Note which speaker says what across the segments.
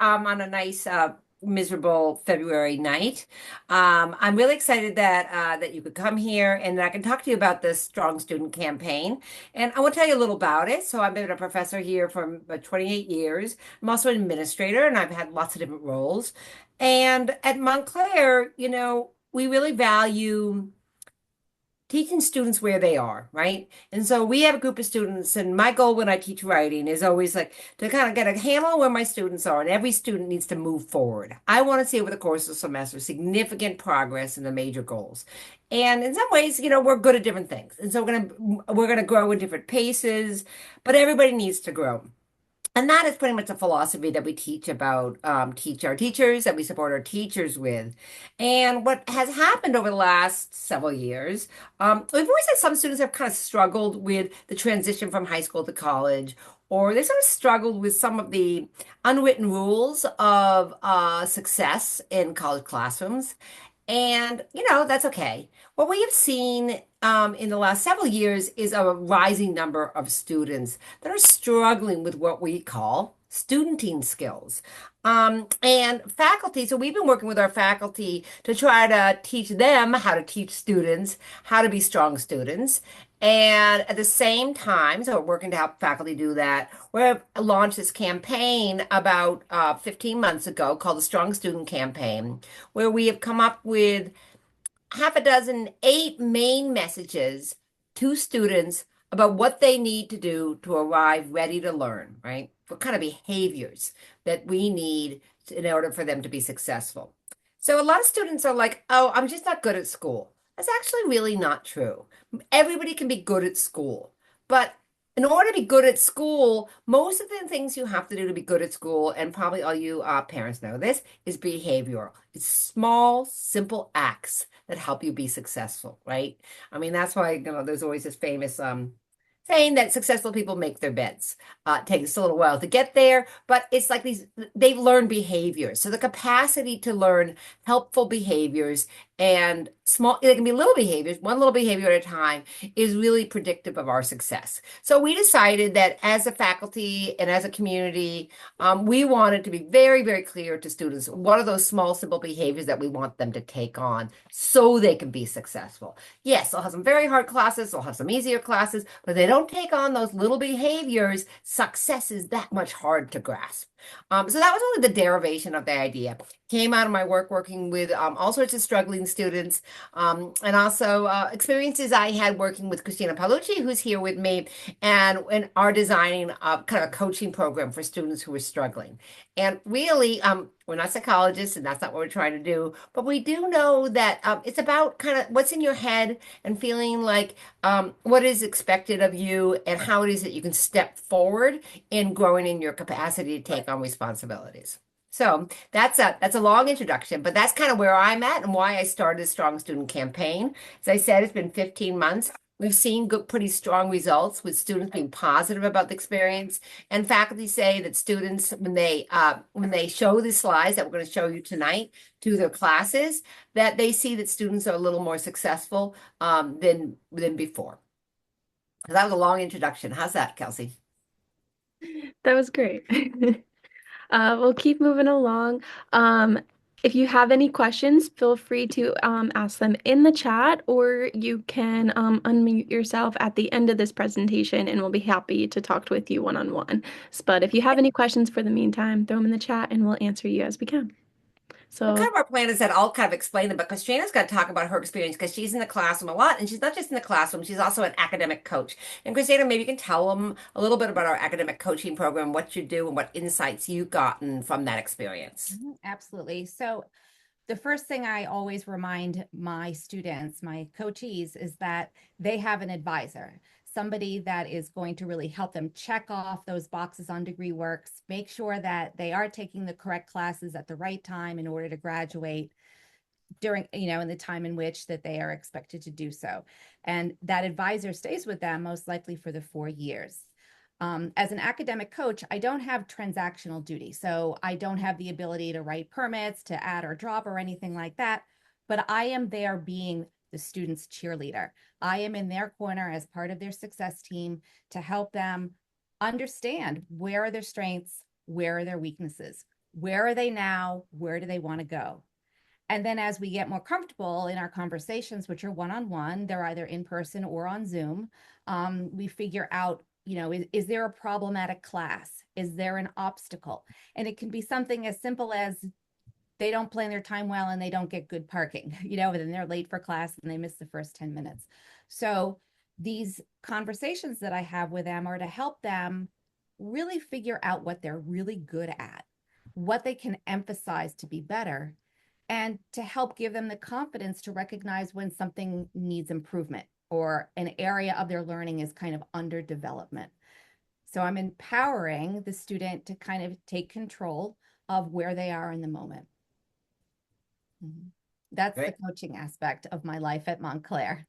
Speaker 1: on a nice miserable February night. I'm really excited that you could come here and that I can talk to you about this Strong Student Campaign. And I want to tell you a little about it. So I've been a professor here for about 28 years. I'm also an administrator, and I've had lots of different roles. And at Montclair, we really value teaching students where they are, right? And so we have a group of students, and my goal when I teach writing is always like to kind of get a handle on where my students are, and every student needs to move forward. I want to see over the course of the semester significant progress in the major goals. And in some ways, we're good at different things. And so we're gonna grow in different paces, but everybody needs to grow. And that is pretty much a philosophy that we teach our teachers, that we support our teachers with. And what has happened over the last several years, we've always had some students have kind of struggled with the transition from high school to college, or they sort of struggled with some of the unwritten rules of success in college classrooms. And, that's okay. What we have seen in the last several years is a rising number of students that are struggling with what we call studenting skills. And faculty, so we've been working with our faculty to try to teach them how to teach students how to be strong students. And at the same time, so we're working to help faculty do that. We've launched this campaign about 15 months ago called the Strong Student Campaign, where we have come up with half a dozen, 8 main messages to students about what they need to do to arrive ready to learn, right? What kind of behaviors that we need in order for them to be successful. So a lot of students are like, oh, I'm just not good at school. That's actually really not true. Everybody can be good at school, but in order to be good at school, most of the things you have to do to be good at school, and probably all you parents know this, is behavioral. It's small, simple acts that help you be successful, right? I mean, that's why, there's always this famous saying that successful people make their beds. It takes a little while to get there, but it's like they've learned behaviors. So the capacity to learn helpful behaviors and small, they can be little behaviors, one little behavior at a time is really predictive of our success. So we decided that as a faculty and as a community, we wanted to be very, very clear to students what are those small, simple behaviors that we want them to take on so they can be successful. Yes, they'll have some very hard classes, they'll have some easier classes, but they don't take on those little behaviors, success is that much hard to grasp. So that was only the derivation of the idea. Came out of my work working with all sorts of struggling students, and also experiences I had working with Christina Paolucci, who's here with me, and are designing kind of a coaching program for students who are struggling. And really, we're not psychologists, and that's not what we're trying to do, but we do know that it's about kind of what's in your head and feeling like what is expected of you and how it is that you can step forward in growing in your capacity to take on responsibilities. So that's a long introduction, but that's kind of where I'm at and why I started a Strong Student Campaign. As I said, it's been 15 months. We've seen good, pretty strong results with students being positive about the experience, and faculty say that students, when they show the slides that we're going to show you tonight to their classes, that they see that students are a little more successful than before. So that was a long introduction. How's that, Kelsey?
Speaker 2: That was great. We'll keep moving along. Um, if you have any questions, feel free to ask them in the chat, or you can unmute yourself at the end of this presentation, and we'll be happy to talk with you one-on-one. But if you have any questions for the meantime, throw them in the chat, and we'll answer you as we can.
Speaker 1: Well,
Speaker 2: So
Speaker 1: kind of our plan is that I'll kind of explain them, but Christina's got to talk about her experience because she's in the classroom a lot, and she's not just in the classroom, she's also an academic coach. And Christina, maybe you can tell them a little bit about our academic coaching program, what you do, and what insights you've gotten from that experience.
Speaker 3: Absolutely. So the first thing I always remind my students, my coachees, is that they have an advisor, somebody that is going to really help them check off those boxes on degree works, make sure that they are taking the correct classes at the right time in order to graduate during, in the time in which that they are expected to do so. And that advisor stays with them most likely for the 4 years. As an academic coach, I don't have transactional duty. So I don't have the ability to write permits, to add or drop or anything like that. But I am there being the student's cheerleader. I am in their corner as part of their success team to help them understand where are their strengths, where are their weaknesses, Where are they now? Where do they want to go? And then as we get more comfortable in our conversations, which are one-on-one, they're either in person or on Zoom, we figure out, is there a problematic class? Is there an obstacle? And it can be something as simple as they don't plan their time well and they don't get good parking, and then they're late for class and they miss the first 10 minutes. So these conversations that I have with them are to help them really figure out what they're really good at, what they can emphasize to be better, and to help give them the confidence to recognize when something needs improvement or an area of their learning is kind of under development. So I'm empowering the student to kind of take control of where they are in the moment. Mhm. That's the
Speaker 1: Great.
Speaker 3: coaching aspect of my life at Montclair.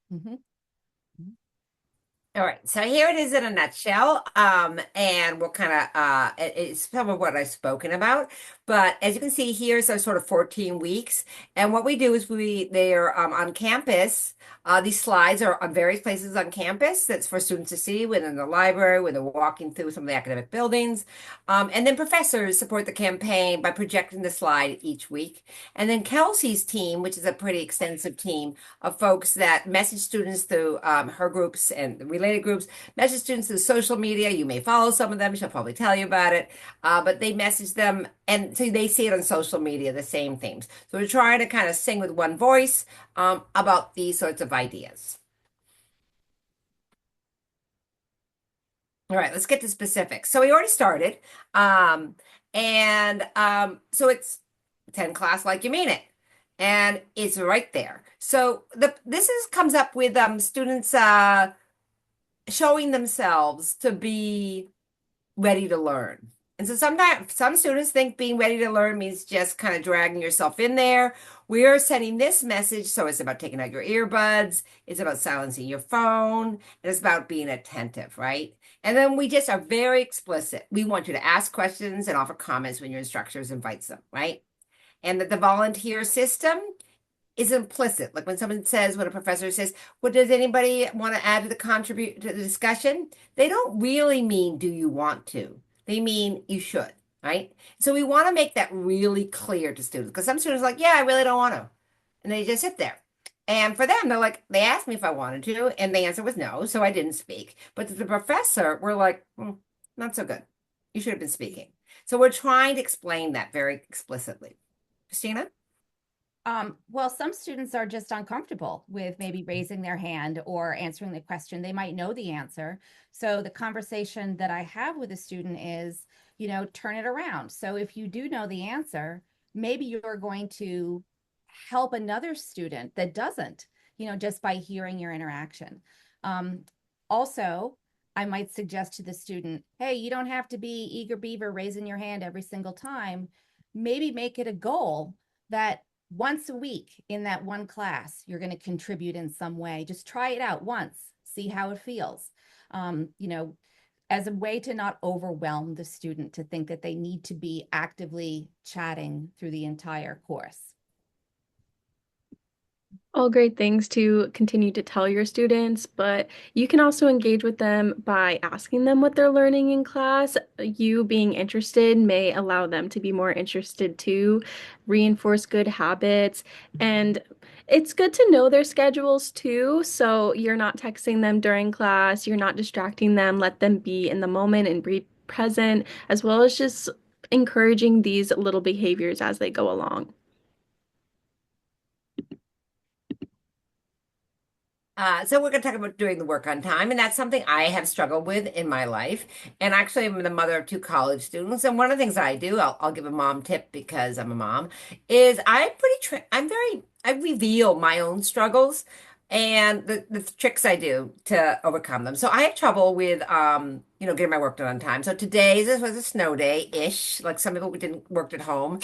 Speaker 1: All right, so here it is in a nutshell, and we'll kind of it's some of what I've spoken about. But as you can see, here's our sort of 14 weeks, and what we do is they're on campus. These slides are on various places on campus. That's for students to see within the library when they're walking through some of the academic buildings, and then professors support the campaign by projecting the slide each week. And then Kelsey's team, which is a pretty extensive team of folks that message students through her groups and related groups, message students through social media. You may follow some of them. She'll probably tell you about it. But they message them and so they see it on social media, the same themes. So we're trying to kind of sing with one voice about these sorts of ideas. All right, let's get to specifics. So we already started. So it's 10 class like you mean it. And it's right there. So this is comes up with students showing themselves to be ready to learn. And so sometimes some students think being ready to learn means just kind of dragging yourself in there. We are sending this message. So it's about taking out your earbuds, it's about silencing your phone, and it's about being attentive, right? And then we just are very explicit. We want you to ask questions and offer comments when your instructors invites them, right? And that the volunteer system is implicit. Like when someone says, when a professor says, "What does anybody want to add to the contribute to the discussion?" They don't really mean, "Do you want to?" They mean you should, right? So we want to make that really clear to students because some students are like, "Yeah, I really don't want to," and they just sit there. And for them, they're like, they asked me if I wanted to, and the answer was no, so I didn't speak. But to the professor, we're like, not so good. You should have been speaking. So we're trying to explain that very explicitly. Christina?
Speaker 3: Well, some students are just uncomfortable with maybe raising their hand or answering the question. They might know the answer. So the conversation that I have with a student is, turn it around. So if you do know the answer, maybe you're going to help another student that doesn't, just by hearing your interaction. Also, I might suggest to the student, hey, you don't have to be eager beaver raising your hand every single time. Maybe make it a goal that once a week in that one class, you're going to contribute in some way. Just try it out once, see how it feels. As a way to not overwhelm the student to think that they need to be actively chatting through the entire course.
Speaker 2: All great things to continue to tell your students, but you can also engage with them by asking them what they're learning in class. You being interested may allow them to be more interested too, reinforce good habits, and it's good to know their schedules too, so you're not texting them during class, you're not distracting them, let them be in the moment and be present, as well as just encouraging these little behaviors as they go along.
Speaker 1: So we're going to talk about doing the work on time, and that's something I have struggled with in my life. And actually, I'm the mother of two college students, and one of the things I do, I'll give a mom tip because I'm a mom, is I reveal my own struggles and the tricks I do to overcome them. So I have trouble with, getting my work done on time. So today, this was a snow day-ish, like some people didn't work at home.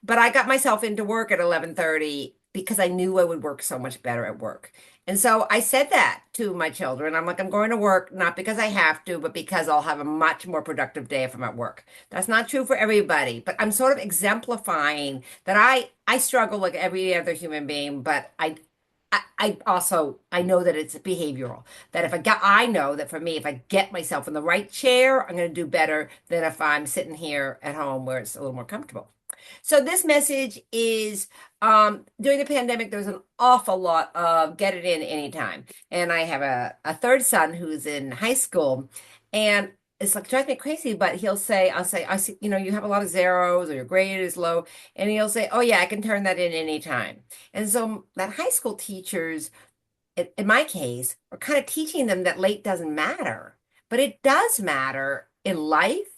Speaker 1: But I got myself into work at 11:30 because I knew I would work so much better at work. And so I said that to my children. I'm like, I'm going to work not because I have to, but because I'll have a much more productive day if I'm at work. That's not true for everybody, but I'm sort of exemplifying that I struggle like every other human being, but I also I know that it's behavioral. That if I know that for me, if I get myself in the right chair, I'm going to do better than if I'm sitting here at home where it's a little more comfortable. So this message is during the pandemic, there was an awful lot of get it in anytime. And I have a third son who's in high school, and it's like drives me crazy, but he'll say, I'll say, I see, you have a lot of zeros or your grade is low. And he'll say, oh yeah, I can turn that in anytime. And so that high school teachers in my case, we're kind of teaching them that late doesn't matter, but it does matter in life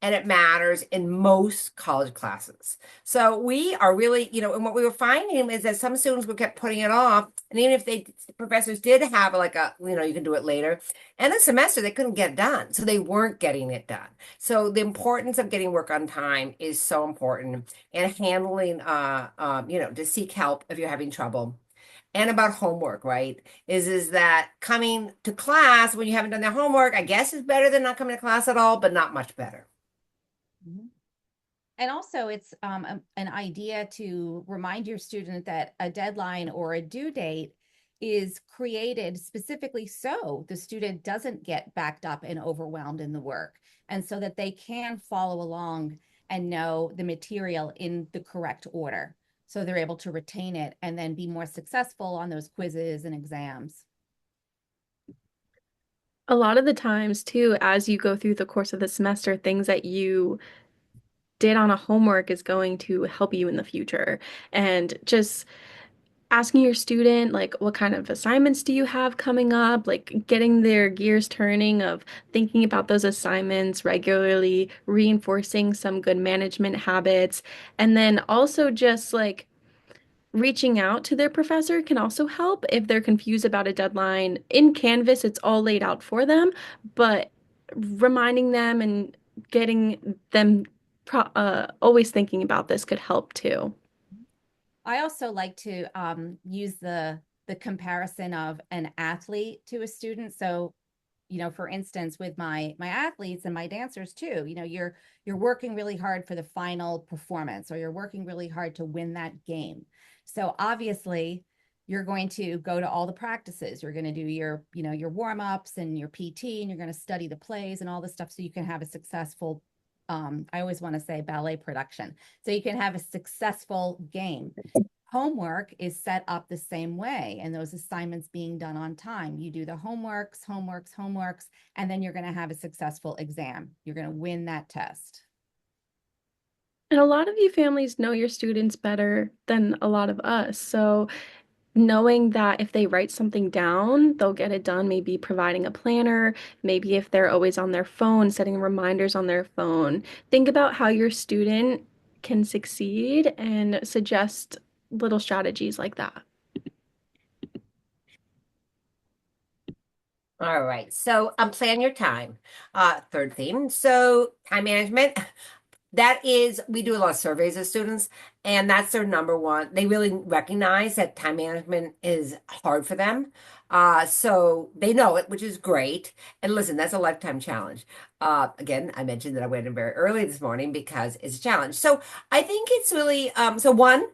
Speaker 1: and it matters in most college classes. So we are really, and what we were finding is that some students would kept putting it off. And even if professors did have like you can do it later, and the semester they couldn't get it done. So they weren't getting it done. So the importance of getting work on time is so important and handling, to seek help if you're having trouble and about homework, right? Is that coming to class when you haven't done their homework, I guess is better than not coming to class at all, but not much better.
Speaker 3: Mhm. And also it's an idea to remind your student that a deadline or a due date is created specifically so the student doesn't get backed up and overwhelmed in the work, and so that they can follow along and know the material in the correct order. So they're able to retain it and then be more successful on those quizzes and exams.
Speaker 2: A lot of the times, too, as you go through the course of the semester, things that you did on a homework is going to help you in the future. And just asking your student, like, what kind of assignments do you have coming up? Like, getting their gears turning of thinking about those assignments regularly, reinforcing some good management habits, and then also just like reaching out to their professor can also help if they're confused about a deadline. In Canvas, it's all laid out for them, but reminding them and getting them always thinking about this could help too.
Speaker 3: I also like to use the comparison of an athlete to a student. So, for instance, with my athletes and my dancers too, you're working really hard for the final performance, or you're working really hard to win that game. So obviously, you're going to go to all the practices. You're going to do your warm-ups and your PT, and you're going to study the plays and all the stuff so you can have a successful I always want to say ballet production. So you can have a successful game. Homework is set up the same way, and those assignments being done on time. You do the homeworks, and then you're going to have a successful exam. You're going to win that test.
Speaker 2: And a lot of you families know your students better than a lot of us. So knowing that if they write something down, they'll get it done, maybe providing a planner, maybe if they're always on their phone, setting reminders on their phone. Think about how your student can succeed and suggest little strategies like that.
Speaker 1: All right. So plan your time. Third theme. So time management. That is, we do a lot of surveys of students, and that's their number one. They really recognize that time management is hard for them. So they know it, which is great. And listen, that's a lifetime challenge. Again, I mentioned that I went in very early this morning because it's a challenge. So I think it's really, so one,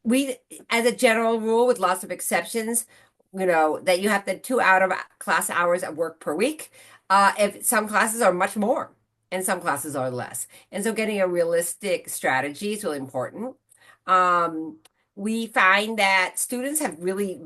Speaker 1: we, as a general rule, with lots of exceptions, that you have the 2 out of class hours at work per week. If some classes are much more and some classes are less. And so getting a realistic strategy is really important. Um, we find that students have really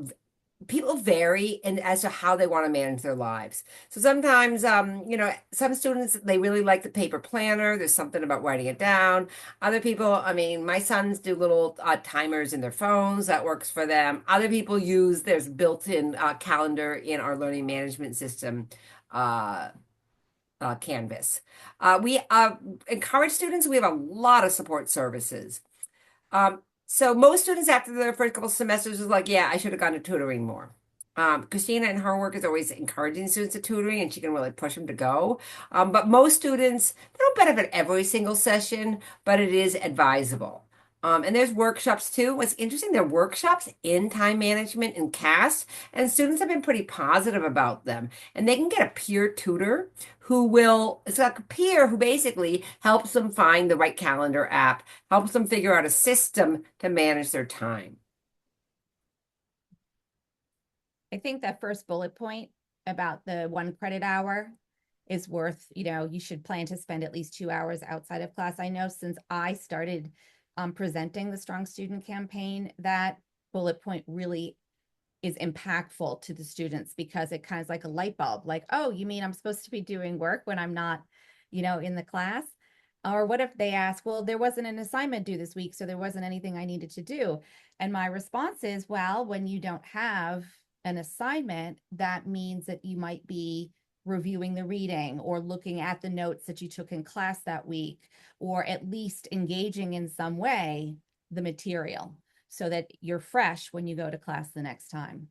Speaker 1: people vary in as to how they want to manage their lives. So sometimes, some students, they really like the paper planner. There's something about writing it down. Other people, I mean, my sons do little timers in their phones. That works for them. Other people there's built-in calendar in our learning management system. Uh, Canvas. We encourage students. We have a lot of support services. So most students after their first couple semesters is like, yeah, I should have gone to tutoring more. Christina in her work is always encouraging students to tutoring, and she can really push them to go. But most students, they don't benefit every single session, but it is advisable. And there's workshops too. What's interesting, there are workshops in time management and CAST, and students have been pretty positive about them. And they can get a peer tutor it's like a peer who basically helps them find the right calendar app, helps them figure out a system to manage their time.
Speaker 3: I think that first bullet point about the 1 credit hour is worth, you should plan to spend at least 2 hours outside of class. I know since I started presenting the Strong Student Campaign, that bullet point really is impactful to the students because it kind of is like a light bulb, like, oh, you mean I'm supposed to be doing work when I'm not, in the class? Or what if they ask, well, there wasn't an assignment due this week, so there wasn't anything I needed to do. And my response is, well, when you don't have an assignment, that means that you might be reviewing the reading or looking at the notes that you took in class that week, or at least engaging in some way the material so that you're fresh when you go to class the next time.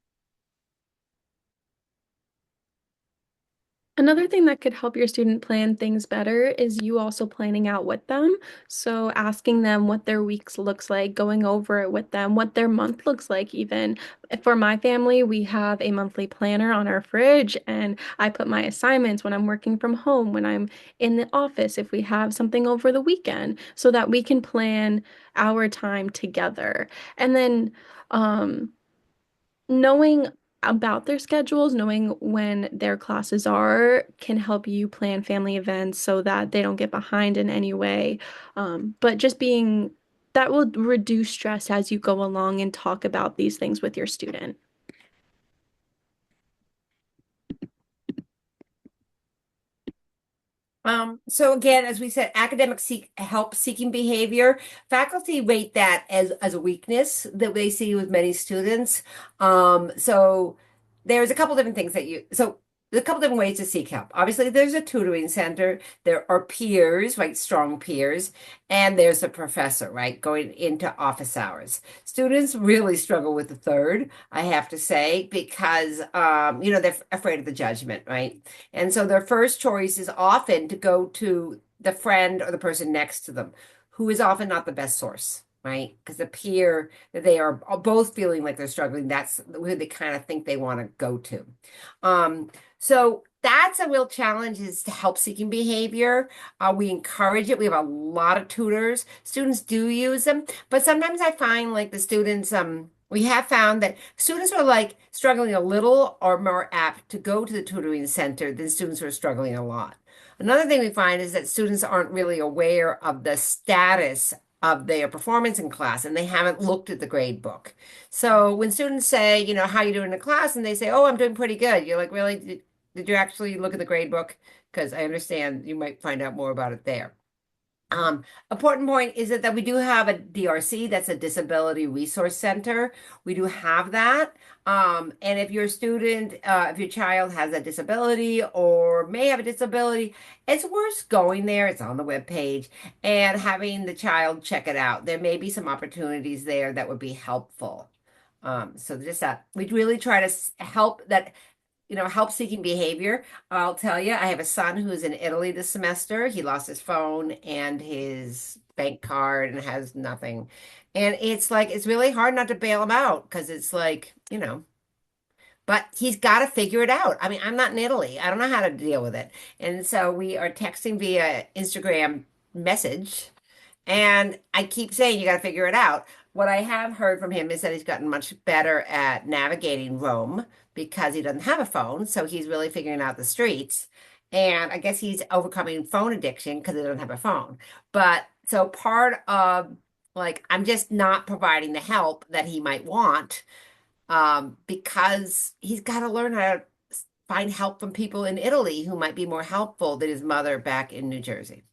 Speaker 2: Another thing that could help your student plan things better is you also planning out with them. So asking them what their weeks looks like, going over it with them, what their month looks like even. For my family, we have a monthly planner on our fridge, and I put my assignments when I'm working from home, when I'm in the office, if we have something over the weekend, so that we can plan our time together. And then knowing about their schedules, knowing when their classes are, can help you plan family events so that they don't get behind in any way. But just being that will reduce stress as you go along and talk about these things with your student.
Speaker 1: So again, as we said, academic help seeking behavior, faculty rate that as a weakness that they see with many students. So there's a couple different things there's a couple different ways to seek help. Obviously, there's a tutoring center, there are peers, right? Strong peers, and there's a professor, right? Going into office hours. Students really struggle with the third, I have to say, because they're afraid of the judgment, right? And so their first choice is often to go to the friend or the person next to them, who is often not the best source, right? Because the peer that they are both feeling like they're struggling, that's who they kind of think they want to go to. So that's a real challenge is to help seeking behavior. We encourage it. We have a lot of tutors. Students do use them, but sometimes I find like the students, we have found that students who are like struggling a little are more apt to go to the tutoring center than students who are struggling a lot. Another thing we find is that students aren't really aware of the status of their performance in class and they haven't looked at the grade book. So when students say, how you doing in class? And they say, oh, I'm doing pretty good. You're like, really? Did you actually look at the grade book? Because I understand you might find out more about it there. Important point is that we do have a DRC, that's a Disability Resource Center. We do have that. And if your student, if your child has a disability or may have a disability, it's worth going there. It's on the web page and having the child check it out. There may be some opportunities there that would be helpful. So just that we really try to help that help seeking behavior. I'll tell you, I have a son who's in Italy this semester. He lost his phone and his bank card and has nothing. And it's like, it's really hard not to bail him out because it's like, but he's got to figure it out. I mean, I'm not in Italy. I don't know how to deal with it. And so we are texting via Instagram message and I keep saying you got to figure it out. What I have heard from him is that he's gotten much better at navigating Rome because he doesn't have a phone. So he's really figuring out the streets. And I guess he's overcoming phone addiction because he doesn't have a phone. But so part of like, I'm just not providing the help that he might want because he's got to learn how to find help from people in Italy who might be more helpful than his mother back in New Jersey.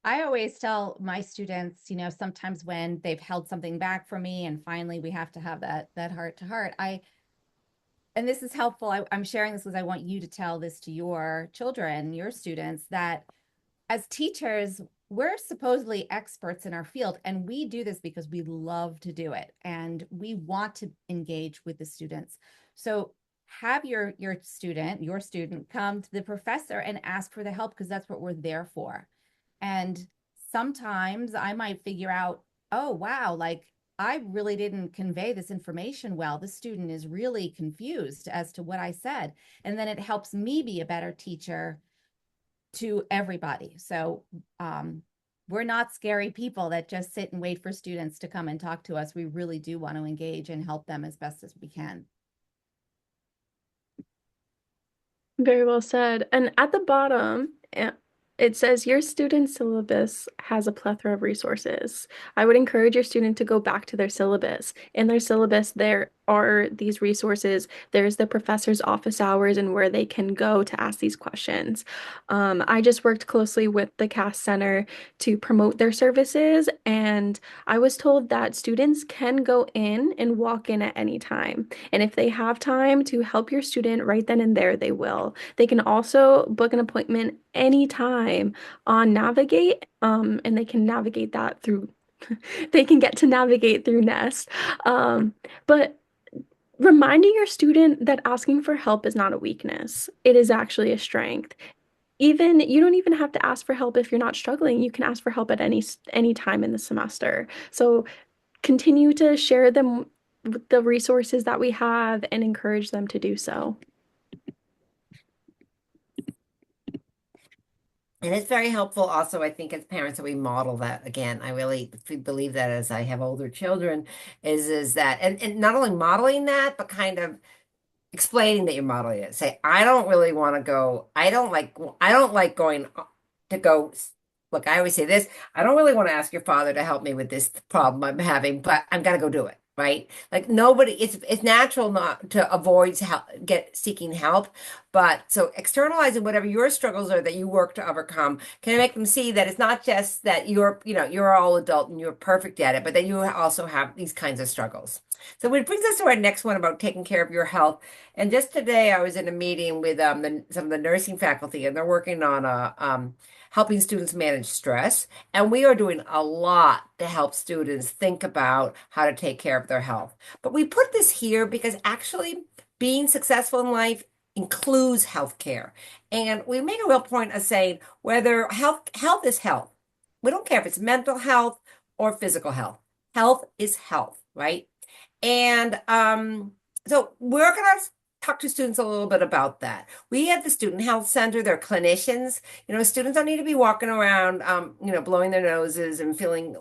Speaker 3: I always tell my students, sometimes when they've held something back from me and finally we have to have that heart to heart, and this is helpful. I'm sharing this because I want you to tell this to your children, your students, that as teachers, we're supposedly experts in our field, and we do this because we love to do it and we want to engage with the students. So have your student come to the professor and ask for the help because that's what we're there for. And sometimes I might figure out, oh, wow, like I really didn't convey this information well. The student is really confused as to what I said. And then it helps me be a better teacher to everybody. So we're not scary people that just sit and wait for students to come and talk to us. We really do want to engage and help them as best as we can.
Speaker 2: Very well said. And at the bottom, It says your student's syllabus has a plethora of resources. I would encourage your student to go back to their syllabus. In their syllabus, there are these resources. There's the professor's office hours and where they can go to ask these questions. I just worked closely with the CAS Center to promote their services, and I was told that students can go in and walk in at any time. And if they have time to help your student right then and there, they will. They can also book an appointment anytime on Navigate, and they can navigate that through, they can get to navigate through Nest. But reminding your student that asking for help is not a weakness, it is actually a strength. Even you don't even have to ask for help if you're not struggling. You can ask for help at any time in the semester. So continue to share them with the resources that we have and encourage them to do so.
Speaker 1: And it's very helpful also, I think, as parents that we model that again. I really believe that as I have older children, is that and not only modeling that, but kind of explaining that you're modeling it. Say, I don't really want to go. I don't like going to go. Look, I always say this. I don't really want to ask your father to help me with this problem I'm having, but I'm gonna go do it. Right? Like nobody, it's natural not to avoid help, get seeking help, but so externalizing whatever your struggles are that you work to overcome can make them see that it's not just that you're all adult and you're perfect at it, but that you also have these kinds of struggles. So it brings us to our next one about taking care of your health. And just today, I was in a meeting with some of the nursing faculty, and they're working on helping students manage stress. And we are doing a lot to help students think about how to take care of their health. But we put this here because actually being successful in life includes health care. And we make a real point of saying whether health is health. We don't care if it's mental health or physical health. Health is health, right? And so we're going to talk to students a little bit about that. We have the Student Health Center, they're clinicians. Students don't need to be walking around, blowing their noses and feeling,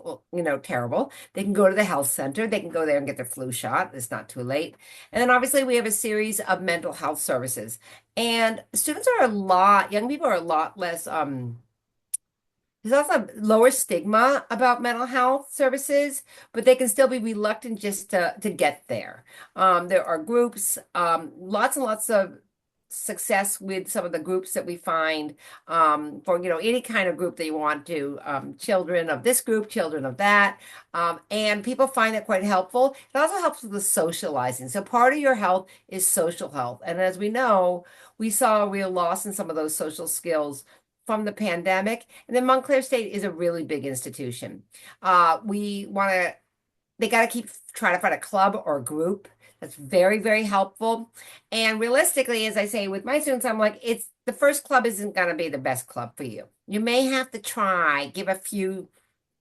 Speaker 1: terrible. They can go to the health center. They can go there and get their flu shot. It's not too late. And then obviously we have a series of mental health services. And young people are a lot less, there's also lower stigma about mental health services, but they can still be reluctant just to get there. There are groups, lots and lots of success with some of the groups that we find for any kind of group that you want to, children of this group, children of that, and people find it quite helpful. It also helps with the socializing. So part of your health is social health, and as we know, we saw a real loss in some of those social skills from the pandemic. And then Montclair State is a really big institution. We want to, they got to keep trying to find a club or a group that's very, very helpful. And realistically, as I say with my students, I'm like, it's the first club isn't going to be the best club for you. You may have to try,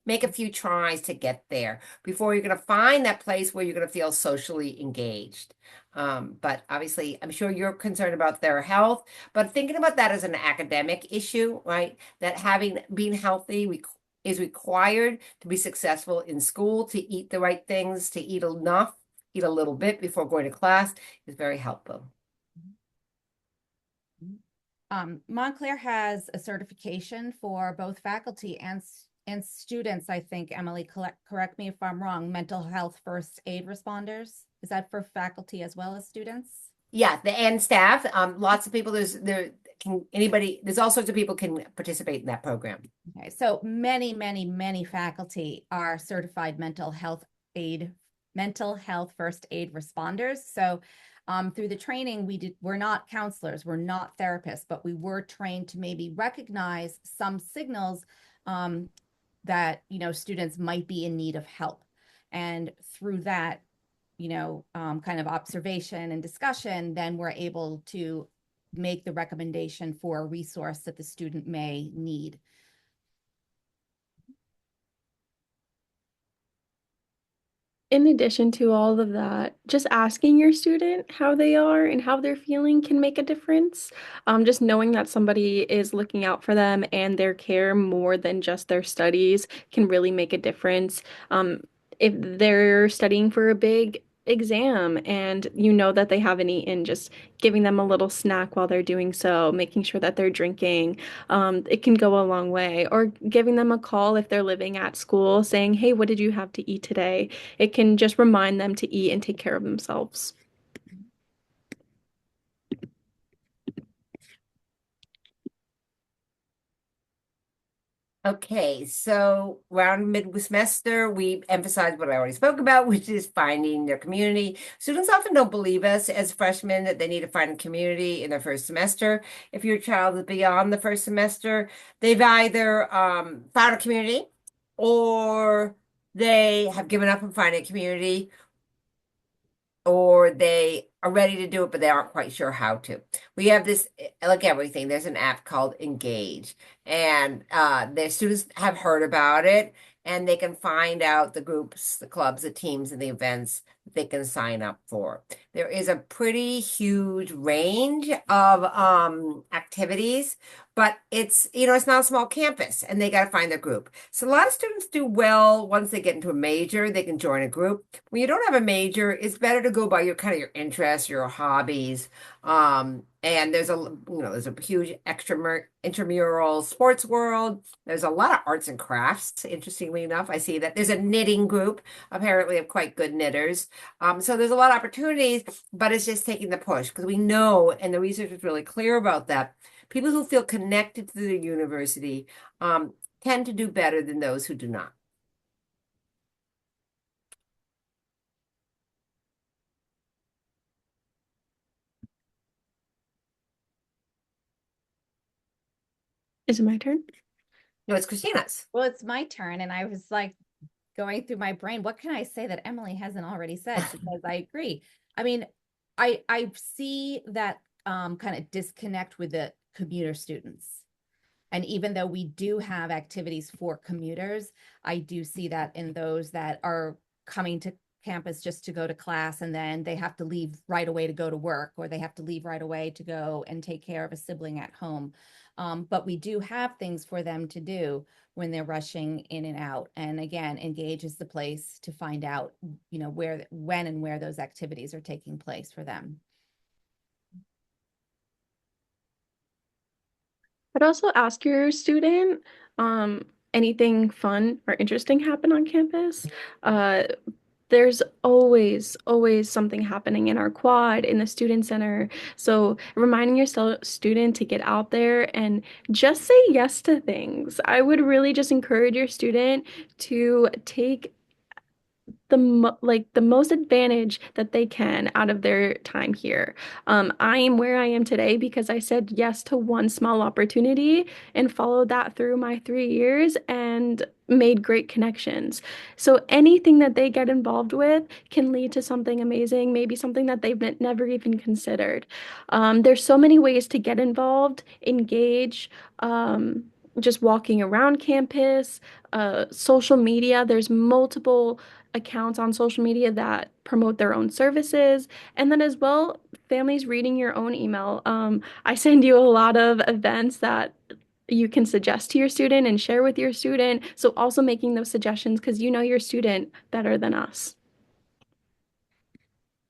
Speaker 1: make a few tries to get there before you're going to find that place where you're going to feel socially engaged. But obviously, I'm sure you're concerned about their health, but thinking about that as an academic issue, right? That being healthy is required to be successful in school, to eat the right things, to eat enough, eat a little bit before going to class is very helpful.
Speaker 3: Montclair has a certification for both faculty and students, I think, Emily, correct me if I'm wrong, mental health first aid responders. Is that for faculty as well as students?
Speaker 1: Yeah, and staff. Lots of people. There's all sorts of people can participate in that program.
Speaker 3: Okay, so many, many, many faculty are certified mental health first aid responders. So through the training, we're not counselors, we're not therapists, but we were trained to maybe recognize some signals that, students might be in need of help. And through that, kind of observation and discussion, then we're able to make the recommendation for a resource that the student may need.
Speaker 2: In addition to all of that, just asking your student how they are and how they're feeling can make a difference. Just knowing that somebody is looking out for them and their care more than just their studies can really make a difference. If they're studying for a big exam and you know that they haven't eaten, just giving them a little snack while they're doing so, making sure that they're drinking, it can go a long way. Or giving them a call if they're living at school, saying, "Hey, what did you have to eat today?" It can just remind them to eat and take care of themselves.
Speaker 1: Okay, so around mid-semester, we emphasize what I already spoke about, which is finding their community. Students often don't believe us as freshmen that they need to find a community in their first semester. If your child is beyond the first semester, they've either found a community or they have given up on finding a community or they are ready to do it, but they aren't quite sure how to. We have this, like everything, there's an app called Engage, and the students have heard about it, and they can find out the groups, the clubs, the teams, and the events that they can sign up for. There is a pretty huge range of activities, but it's not a small campus, and they got to find their group. So a lot of students do well once they get into a major, they can join a group. When you don't have a major, it's better to go by your kind of your interests, your hobbies. And there's a huge intramural sports world. There's a lot of arts and crafts. Interestingly enough, I see that there's a knitting group, apparently of quite good knitters. So there's a lot of opportunities, but it's just taking the push because we know, and the research is really clear about that. People who feel connected to the university tend to do better than those who do not.
Speaker 2: Is it my turn?
Speaker 1: No, it's Christina's.
Speaker 3: Well, it's my turn, and I was like going through my brain, what can I say that Emily hasn't already said? Because I agree. I mean, I see that kind of disconnect with the commuter students. And even though we do have activities for commuters, I do see that in those that are coming to campus just to go to class and then they have to leave right away to go to work, or they have to leave right away to go and take care of a sibling at home. But we do have things for them to do when they're rushing in and out. And again, Engage is the place to find out, when and where those activities are taking place for them.
Speaker 2: I'd also ask your student, anything fun or interesting happen on campus. Uh, there's always something happening in our quad, in the student center. So reminding your student to get out there and just say yes to things. I would really just encourage your student to take the most advantage that they can out of their time here. I am where I am today because I said yes to one small opportunity and followed that through my 3 years and made great connections. So anything that they get involved with can lead to something amazing, maybe something that they've never even considered. There's so many ways to get involved, engage. Just walking around campus, social media. There's multiple accounts on social media that promote their own services. And then as well, families reading your own email. I send you a lot of events that you can suggest to your student and share with your student. So also making those suggestions because you know your student better than us.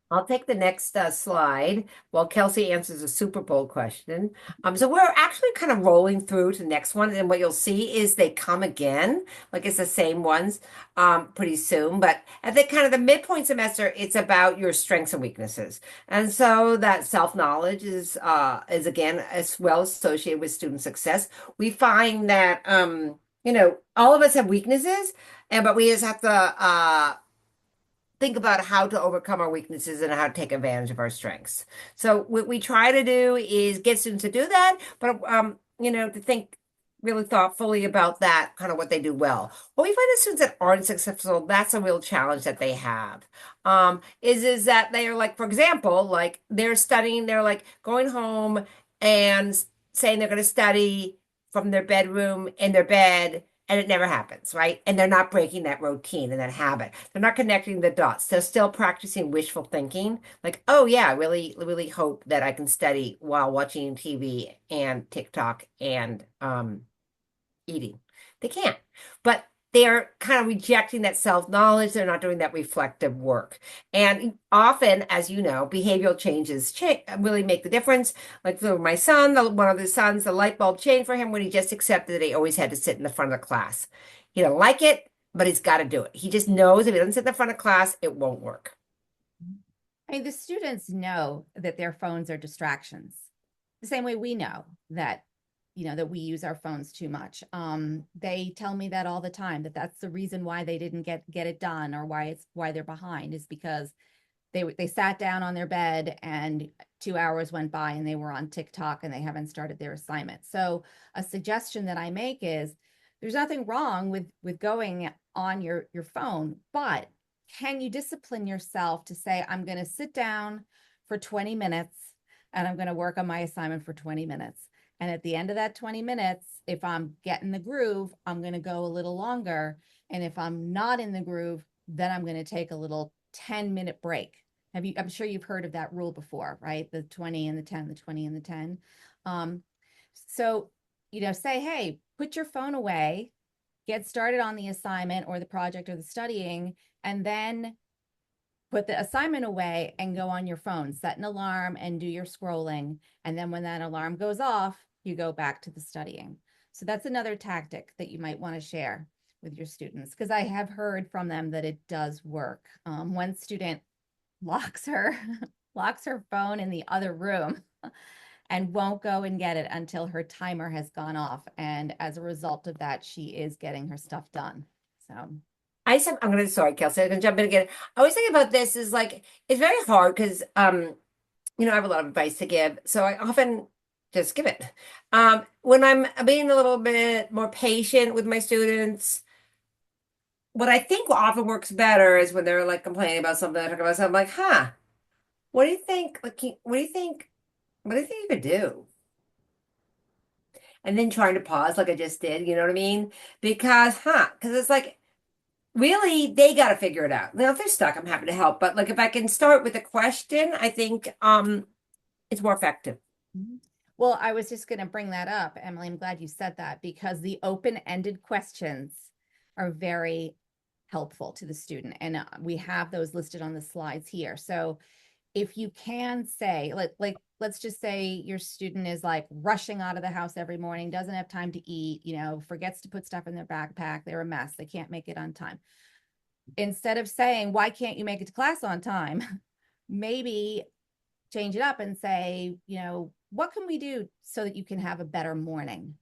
Speaker 1: I'll take the next slide while Kelsey answers a Super Bowl question. So we're actually kind of rolling through to the next one, and what you'll see is they come again, like it's the same ones, pretty soon. But at the kind of the midpoint semester, it's about your strengths and weaknesses, and so that self-knowledge is again as well associated with student success. We find that all of us have weaknesses, but we just have to think about how to overcome our weaknesses and how to take advantage of our strengths. So what we try to do is get students to do that, but to think really thoughtfully about that, kind of what they do well. What we find the students that aren't successful, that's a real challenge that they have. Is that they are like, for example, like they're studying, they're like going home and saying they're going to study from their bedroom in their bed and it never happens, right? And they're not breaking that routine and that habit. They're not connecting the dots. They're still practicing wishful thinking. Like, oh yeah, I really, really hope that I can study while watching TV and TikTok and eating. They can't. But they're kind of rejecting that self-knowledge. They're not doing that reflective work. And often, as you know, behavioral changes really make the difference. Like for my son, one of the sons, the light bulb changed for him when he just accepted that he always had to sit in the front of the class. He don't like it, but he's got to do it. He just knows if he doesn't sit in the front of class, it won't work.
Speaker 3: I mean, the students know that their phones are distractions. The same way we know that, that we use our phones too much. They tell me that all the time, that that's the reason why they didn't get it done, or why they're behind, is because they sat down on their bed and 2 hours went by and they were on TikTok and they haven't started their assignment. So a suggestion that I make is there's nothing wrong with going on your phone, but can you discipline yourself to say, I'm going to sit down for 20 minutes and I'm going to work on my assignment for 20 minutes. And at the end of that 20 minutes, if I'm getting the groove, I'm going to go a little longer. And if I'm not in the groove, then I'm going to take a little 10-minute break. I'm sure you've heard of that rule before, right? The 20 and the 10, the 20 and the 10. So, say, hey, put your phone away, get started on the assignment or the project or the studying, and then put the assignment away and go on your phone, set an alarm and do your scrolling. And then when that alarm goes off, you go back to the studying. So that's another tactic that you might want to share with your students, because I have heard from them that it does work. One student locks her locks her phone in the other room and won't go and get it until her timer has gone off. And as a result of that, she is getting her stuff done. So
Speaker 1: I'm gonna sorry, Kelsey, I'm gonna jump in again. I always think about this is like it's very hard because I have a lot of advice to give, so I often just give it. When I'm being a little bit more patient with my students, what I think often works better is when they're like complaining about something, I talk about something like, huh, what do you think? Like, what do you think? What do you think you could do? And then trying to pause like I just did, you know what I mean? Because it's like really they got to figure it out. Now, if they're stuck, I'm happy to help. But like if I can start with a question, I think it's more effective.
Speaker 3: well, I was just going to bring that up, Emily. I'm glad you said that, because the open-ended questions are very helpful to the student. And we have those listed on the slides here. So if you can say, let's just say your student is like rushing out of the house every morning, doesn't have time to eat, forgets to put stuff in their backpack, they're a mess, they can't make it on time. Instead of saying, why can't you make it to class on time? Maybe change it up and say, what can we do so that you can have a better morning?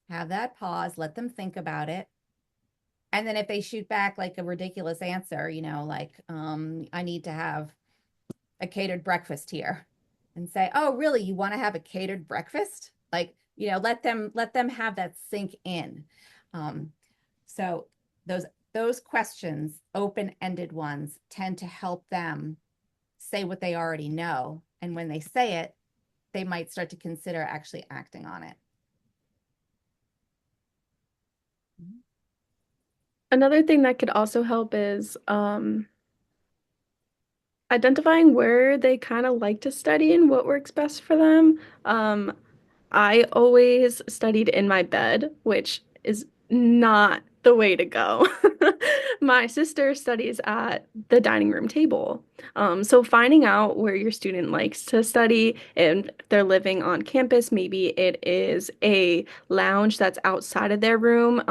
Speaker 3: Have that pause, let them think about it. And then if they shoot back like a ridiculous answer, like, I need to have a catered breakfast here, and say, oh, really? You want to have a catered breakfast? Like, let them have that sink in. So those questions, open-ended ones, tend to help them say what they already know. And when they say it, they might start to consider actually acting on it.
Speaker 2: Another thing that could also help is identifying where they kind of like to study and what works best for them. I always studied in my bed, which is not the way to go. My sister studies at the dining room table. So finding out where your student likes to study, and they're living on campus, maybe it is a lounge that's outside of their room.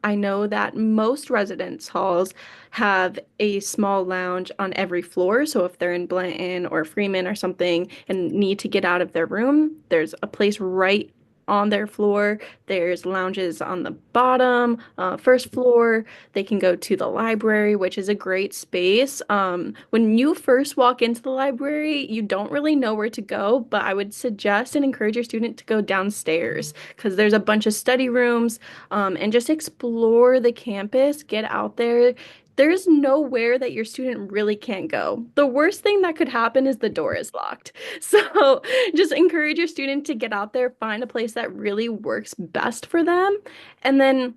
Speaker 2: I know that most residence halls have a small lounge on every floor. So if they're in Blanton or Freeman or something and need to get out of their room, there's a place right on their floor. There's lounges on the bottom, first floor. They can go to the library, which is a great space. When you first walk into the library, you don't really know where to go, but I would suggest and encourage your student to go downstairs because there's a bunch of study rooms, and just explore the campus, get out there. There's nowhere that your student really can't go. The worst thing that could happen is the door is locked. So just encourage your student to get out there, find a place that really works best for them. And then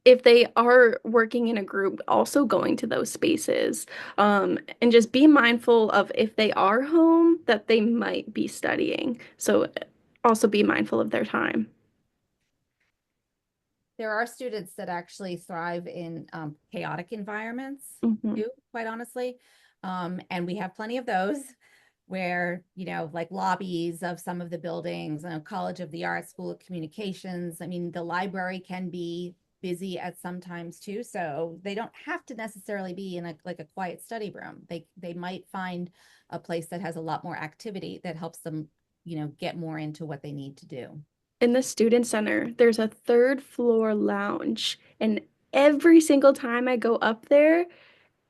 Speaker 2: if they are working in a group, also going to those spaces. And just be mindful of if they are home, that they might be studying. So also be mindful of their time.
Speaker 3: there are students that actually thrive in chaotic environments
Speaker 2: Hmm.
Speaker 3: too, quite honestly. And we have plenty of those where, like lobbies of some of the buildings, College of the Arts, School of Communications. I mean, the library can be busy at sometimes too. So they don't have to necessarily be in a quiet study room. They might find a place that has a lot more activity that helps them, get more into what they need to do.
Speaker 2: In the student center, there's a third floor lounge, and every single time I go up there,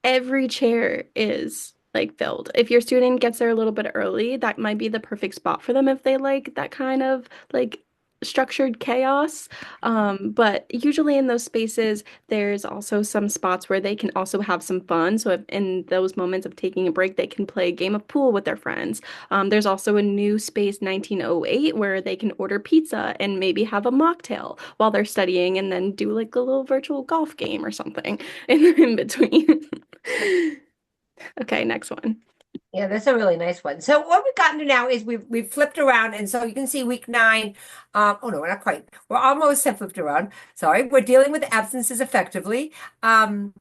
Speaker 2: every chair is like filled. If your student gets there a little bit early, that might be the perfect spot for them if they like that kind of like structured chaos. But usually in those spaces, there's also some spots where they can also have some fun. So if in those moments of taking a break, they can play a game of pool with their friends. There's also a new space 1908 where they can order pizza and maybe have a mocktail while they're studying and then do like a little virtual golf game or something in between. Okay, next one.
Speaker 1: Yeah, that's a really nice one. So what we've gotten to now is we've flipped around, and so you can see week 9. Oh no, we're not quite. We're almost have flipped around. Sorry, we're dealing with absences effectively, and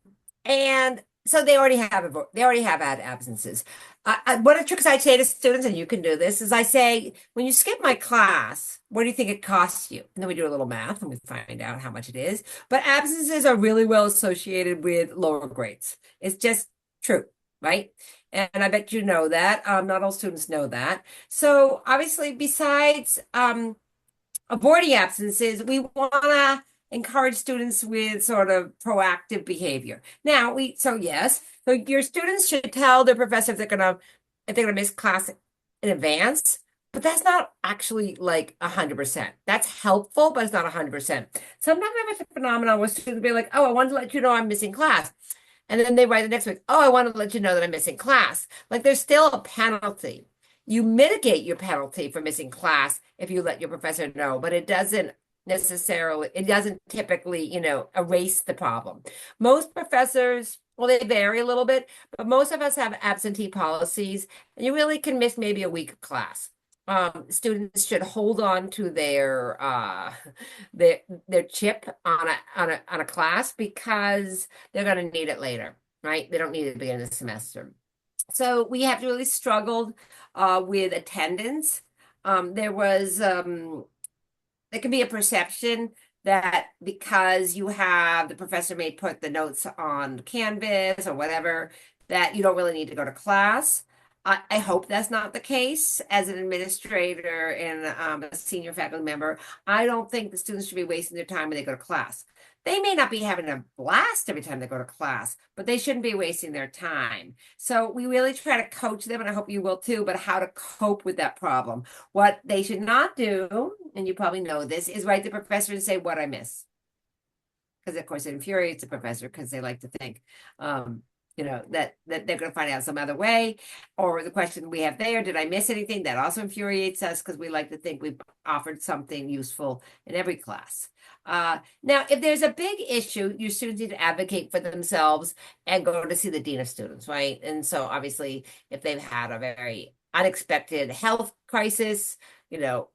Speaker 1: so they already have had absences. One of the tricks I say to students, and you can do this, is I say, when you skip my class, what do you think it costs you? And then we do a little math and we find out how much it is. But absences are really well associated with lower grades. It's just true, right? And I bet you know that. Not all students know that. So obviously, besides avoiding absences, we want to encourage students with sort of proactive behavior. Now, so your students should tell their professor if they're gonna miss class in advance. But that's not actually like 100%. That's helpful, but it's not 100%. Sometimes I have a phenomenon where students be like, "Oh, I wanted to let you know I'm missing class." And then they write the next week, "Oh, I want to let you know that I'm missing class." Like there's still a penalty. You mitigate your penalty for missing class if you let your professor know, but it doesn't typically, erase the problem. Most professors, well, they vary a little bit, but most of us have absentee policies, and you really can miss maybe a week of class. Students should hold on to their their chip on a class because they're going to need it later, right? They don't need it at the beginning of the semester. So we have really struggled with attendance. There was there can be a perception that because the professor may put the notes on Canvas or whatever, that you don't really need to go to class. I hope that's not the case. As an administrator and a senior faculty member, I don't think the students should be wasting their time when they go to class. They may not be having a blast every time they go to class, but they shouldn't be wasting their time. So we really try to coach them, and I hope you will too, but how to cope with that problem. What they should not do, and you probably know this, is write the professor and say what I miss. Because of course it infuriates the professor because they like to think, that they're going to find out some other way. Or the question we have there, did I miss anything? That also infuriates us because we like to think we've offered something useful in every class. Now, if there's a big issue, your students need to advocate for themselves and go to see the dean of students, right? And so obviously, if they've had a very unexpected health crisis,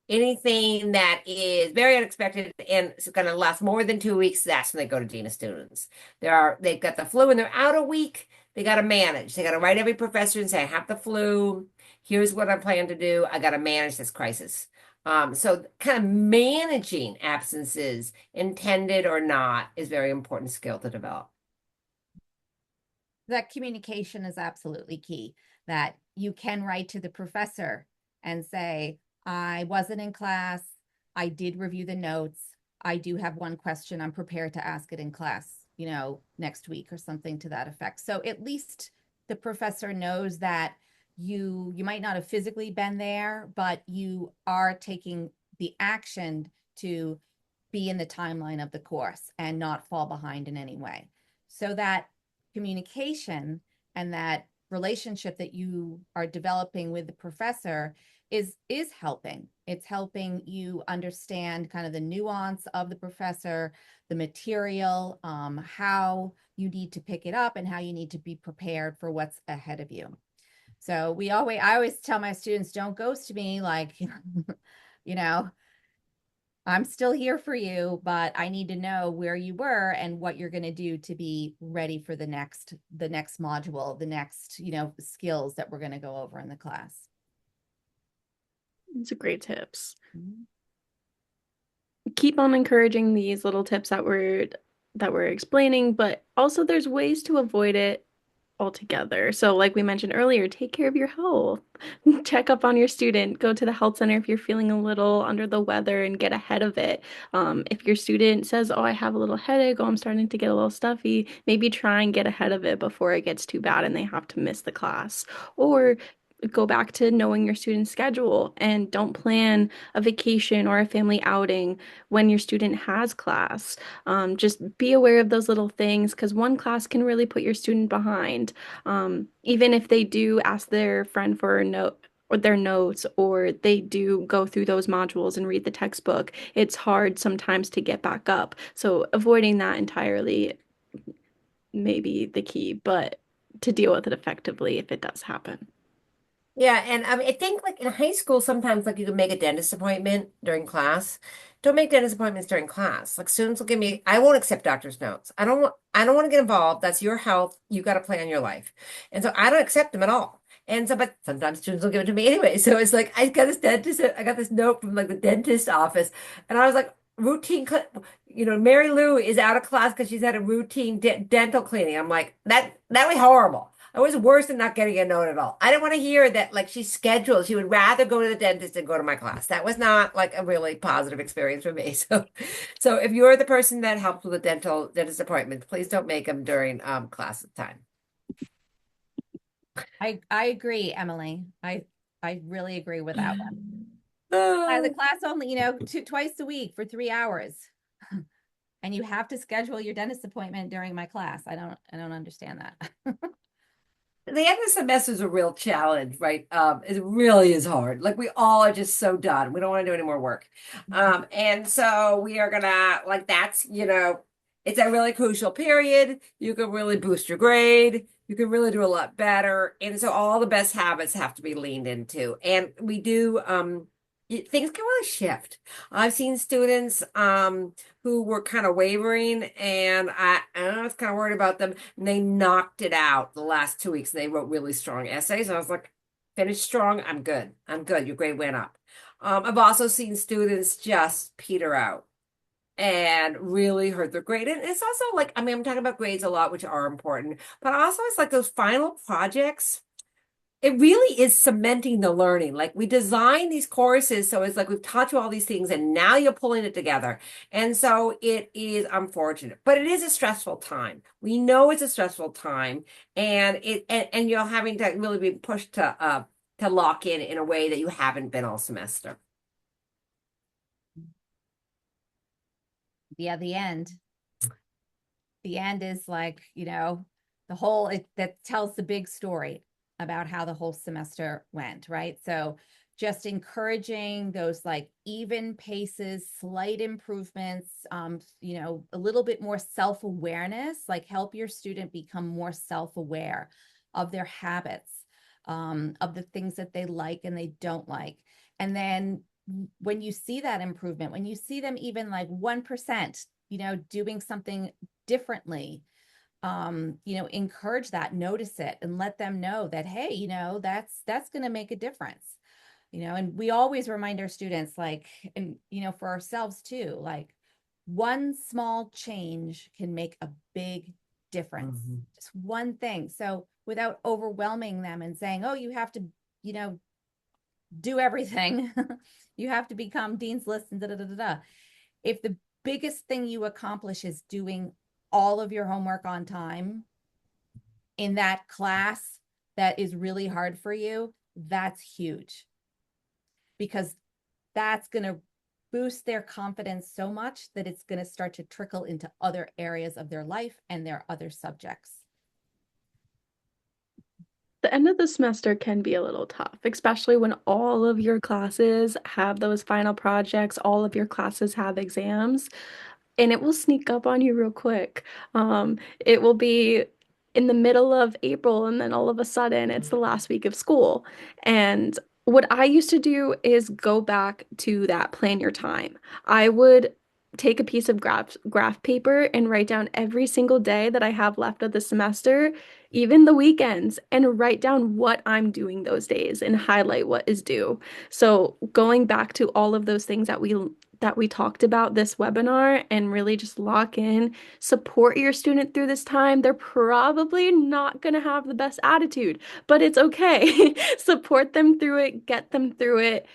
Speaker 1: anything that is very unexpected and it's going to last more than 2 weeks, that's when they go to dean of students. They've got the flu and they're out a week. They got to manage. They got to write every professor and say, "I have the flu. Here's what I plan to do. I got to manage this crisis." So kind of managing absences, intended or not, is very important skill to develop.
Speaker 3: That communication is absolutely key, that you can write to the professor and say, I wasn't in class. I did review the notes. I do have one question. I'm prepared to ask it in class, next week or something to that effect. So at least the professor knows that you might not have physically been there, but you are taking the action to be in the timeline of the course and not fall behind in any way. So that communication and that relationship that you are developing with the professor is helping. It's helping you understand kind of the nuance of the professor, the material, how you need to pick it up and how you need to be prepared for what's ahead of you. So I always tell my students, don't ghost me, like, you know, I'm still here for you, but I need to know where you were and what you're going to do to be ready for the next module, the next, skills that we're going to go over in the class.
Speaker 2: It's a great tips.
Speaker 3: Mhm.
Speaker 2: Keep on encouraging these little tips that we're explaining, but also there's ways to avoid it altogether. So, like we mentioned earlier, take care of your health. Check up on your student. Go to the health center if you're feeling a little under the weather and get ahead of it. If your student says, "Oh, I have a little headache. Oh, I'm starting to get a little stuffy," maybe try and get ahead of it before it gets too bad and they have to miss the class. Or go back to knowing your student's schedule and don't plan a vacation or a family outing when your student has class. Just be aware of those little things because one class can really put your student behind. Even if they do ask their friend for a note or their notes, or they do go through those modules and read the textbook, it's hard sometimes to get back up. So avoiding that entirely may be the key, but to deal with it effectively if it does happen.
Speaker 1: Yeah, and I mean, I think like in high school, sometimes like you can make a dentist appointment during class. Don't make dentist appointments during class. Like students will give me, I won't accept doctor's notes. I don't want to get involved. That's your health. You got to plan your life. And so I don't accept them at all. And so, but sometimes students will give it to me anyway. So it's like I got this note from like the dentist office, and I was like, Mary Lou is out of class because she's had a routine de dental cleaning. I'm like, that was horrible. It was worse than not getting a note at all. I didn't want to hear that like she's scheduled. She would rather go to the dentist than go to my class. That was not like a really positive experience for me. So if you're the person that helps with a dentist appointment, please don't make them during class time.
Speaker 3: I agree, Emily. I really agree with that one. The
Speaker 1: Oh.
Speaker 3: class only, twice a week for 3 hours. And you have to schedule your dentist appointment during my class. I don't understand that.
Speaker 1: The end of the semester is a real challenge, right? It really is hard. Like we all are just so done. We don't want to do any more work. And so we are gonna like that's, it's a really crucial period. You can really boost your grade. You can really do a lot better. And so all the best habits have to be leaned into. And we do things can really shift. I've seen students who were kind of wavering and I was kind of worried about them. And they knocked it out the last 2 weeks. And they wrote really strong essays. And I was like, finish strong. I'm good. I'm good. Your grade went up. I've also seen students just peter out and really hurt their grade. And it's also like, I mean, I'm talking about grades a lot, which are important, but also it's like those final projects. It really is cementing the learning. Like we design these courses, so it's like we've taught you all these things, and now you're pulling it together. And so it is unfortunate, but it is a stressful time. We know it's a stressful time, and you're having to really be pushed to lock in a way that you haven't been all semester.
Speaker 3: Yeah, the end. The end is like, the whole it that tells the big story about how the whole semester went, right? So just encouraging those like even paces, slight improvements, a little bit more self-awareness, like help your student become more self-aware of their habits, of the things that they like and they don't like. And then when you see that improvement, when you see them even like 1%, doing something differently, encourage that, notice it, and let them know that, hey, that's going to make a difference. And we always remind our students, like, and for ourselves too, like one small change can make a big difference. Just one thing. So without overwhelming them and saying, oh, you have to, you know, do everything. You have to become dean's list and da da da da da. If the biggest thing you accomplish is doing all of your homework on time in that class that is really hard for you, that's huge, because that's going to boost their confidence so much that it's going to start to trickle into other areas of their life and their other subjects.
Speaker 2: The end of the semester can be a little tough, especially when all of your classes have those final projects, all of your classes have exams, and it will sneak up on you real quick. It will be in the middle of April, and then all of a sudden it's the last week of school. And What I used to do is go back to that plan your time. I would take a piece of graph paper and write down every single day that I have left of the semester, even the weekends, and write down what I'm doing those days and highlight what is due. So going back to all of those things that we talked about this webinar and really just lock in, support your student through this time. They're probably not going to have the best attitude, but it's okay. Support them through it, get them through it,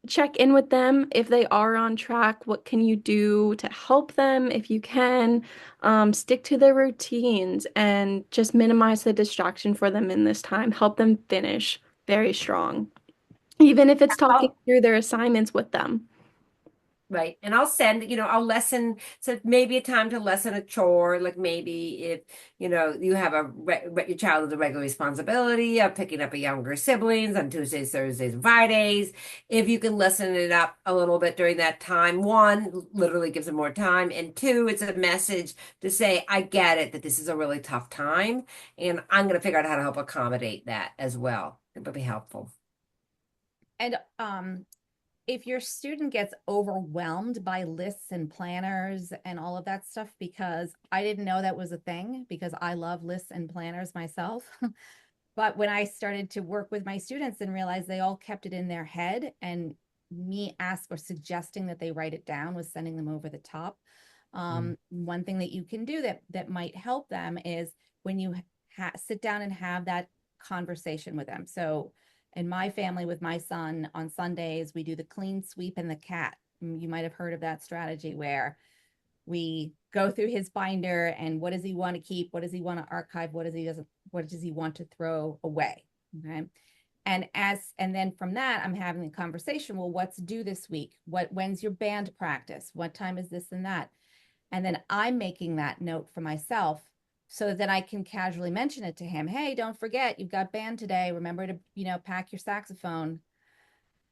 Speaker 2: check in with them if they are on track. What can you do to help them if you can? Stick to their routines and just minimize the distraction for them in this time. Help them finish very strong, even if it's talking through their assignments with them.
Speaker 1: Right. And I'll send, I'll lesson. So maybe a time to lesson a chore, like maybe if, you have your child has a regular responsibility of picking up a younger siblings on Tuesdays, Thursdays, and Fridays. If you can lessen it up a little bit during that time, one, literally gives them more time. And two, it's a message to say, I get it, that this is a really tough time. And I'm going to figure out how to help accommodate that as well. It would be helpful.
Speaker 3: And if your student gets overwhelmed by lists and planners and all of that stuff, because I didn't know that was a thing, because I love lists and planners myself. But when I started to work with my students and realized they all kept it in their head, and me ask or suggesting that they write it down was sending them over the top. One thing that you can do that might help them is when you sit down and have that conversation with them. So in my family with my son on Sundays, we do the clean sweep and the cat. You might have heard of that strategy where we go through his binder and what does he want to keep? What does he want to archive? What does he want to throw away? Okay. And then from that, I'm having a conversation. Well, what's due this week? When's your band practice? What time is this and that? And then I'm making that note for myself so that I can casually mention it to him. Hey, don't forget, you've got band today. Remember to, pack your saxophone.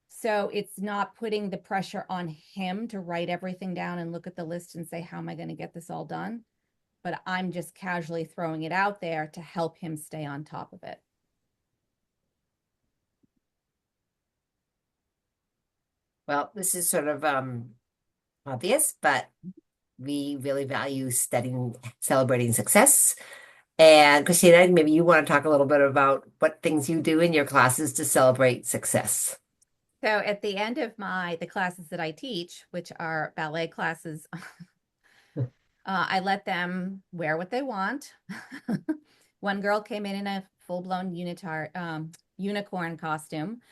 Speaker 3: So it's not putting the pressure on him to write everything down and look at the list and say, how am I going to get this all done? But I'm just casually throwing it out there to help him stay on top of it.
Speaker 1: Well, this is sort of obvious, but we really value studying, celebrating success. And Christina, maybe you want to talk a little bit about what things you do in your classes to celebrate success.
Speaker 3: So at the end of the classes that I teach, which are ballet classes, I let them wear what they want. One girl came in a full-blown unicorn costume.